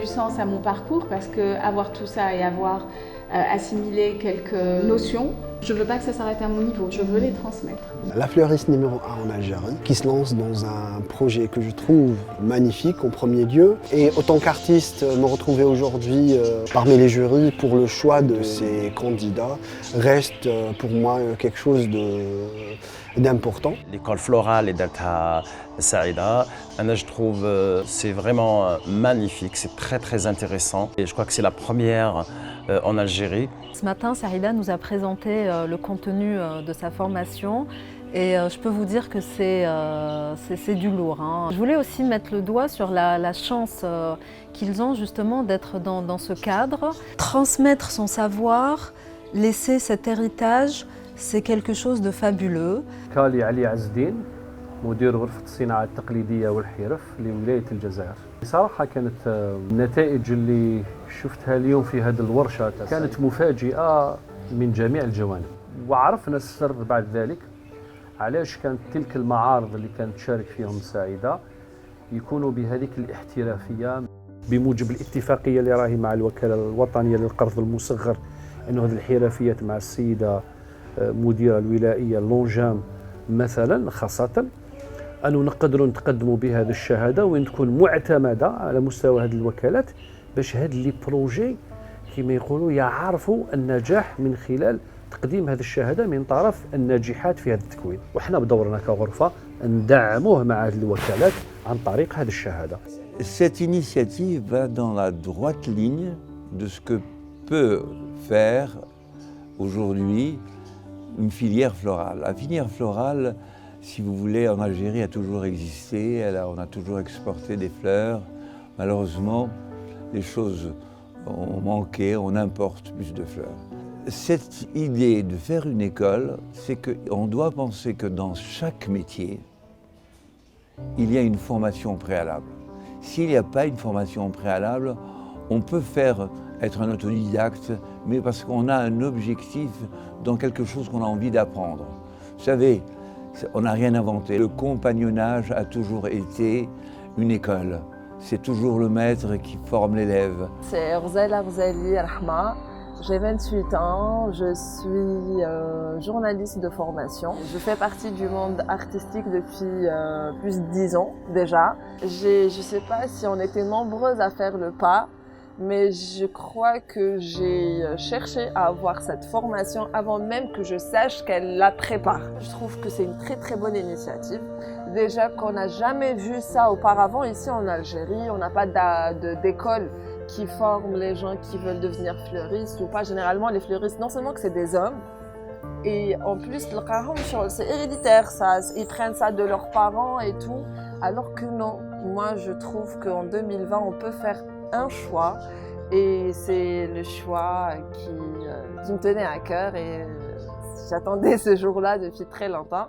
du sens à mon parcours parce que avoir tout ça et avoir assimilé quelques notions, je ne veux pas que ça s'arrête à mon niveau, je veux les transmettre. La fleuriste numéro 1 en Algérie, qui se lance dans un projet que je trouve magnifique en premier lieu. Et autant qu'artiste, me retrouver aujourd'hui parmi les jurys pour le choix de ces candidats reste pour moi quelque chose d'important. L'école florale et Delta Saïda, je trouve c'est vraiment magnifique, c'est très intéressant. Et je crois que c'est la première en Algérie. Ce matin, Saïda nous a présenté le contenu de sa formation et je peux vous dire que c'est du lourd. Je voulais aussi mettre le doigt sur la chance qu'ils ont justement d'être dans ce cadre. Transmettre son savoir, laisser cet héritage, c'est quelque chose de fabuleux. كالي علي عز الدين مدير غرفة الصناعة التقليدية والحرف لولاية الجزائر. صراحة كانت النتائج اللي شفتها اليوم في هذه الورشة كانت مفاجئة من جميع الجوانب. وعرفنا السر بعد ذلك علاش كانت تلك المعارض اللي كانت تشارك فيهم سعيدة يكونوا بهذيك الاحترافية بموجب الاتفاقية اللي راهي مع الوكالة الوطنية للقرض المصغر انه هذه الحرفيات مع السيدة مديرة الولائية لونجام مثلا خاصة أنه نقدروا نتقدموا بهذه الشهادة وين تكون معتمدة على مستوى هذه الوكالات باش هاد لي بروجي كما يقولوا يعرفوا النجاح من خلال تقديم هذه الشهادة من طرف الناجحات في هذا التكوين. وحنا بدورنا كغرفة ندعموه مع هذه الوكالات عن طريق هذه الشهادة. Cette initiative va dans la droite ligne de ce que peut faire aujourd'hui une filière florale. La filière florale, si vous voulez, en Algérie a toujours existé, on a toujours exporté des fleurs. Malheureusement, les choses ont manqué, on importe plus de fleurs. Cette idée de faire une école, c'est qu'on doit penser que dans chaque métier, il y a une formation préalable. S'il n'y a pas une formation préalable, on peut être un autodidacte, mais parce qu'on a un objectif dans quelque chose qu'on a envie d'apprendre. Vous savez, on n'a rien inventé. Le compagnonnage a toujours été une école. C'est toujours le maître qui forme l'élève. C'est Ghazala Ghazali Rahma, j'ai 28 ans, je suis journaliste de formation. Je fais partie du monde artistique depuis plus de 10 ans déjà. Je ne sais pas si on était nombreuses à faire le pas, mais je crois que j'ai cherché à avoir cette formation avant même que je sache qu'elle la prépare. Je trouve que c'est une très bonne initiative. Déjà qu'on n'a jamais vu ça auparavant ici en Algérie, on n'a pas d'école qui forme les gens qui veulent devenir fleuristes ou pas. Généralement les fleuristes, non seulement que c'est des hommes, et en plus c'est héréditaire, ça, ils prennent ça de leurs parents et tout, alors que non. Moi je trouve qu'en 2020 on peut faire un choix et c'est le choix qui me tenait à cœur et j'attendais ce jour-là depuis très longtemps.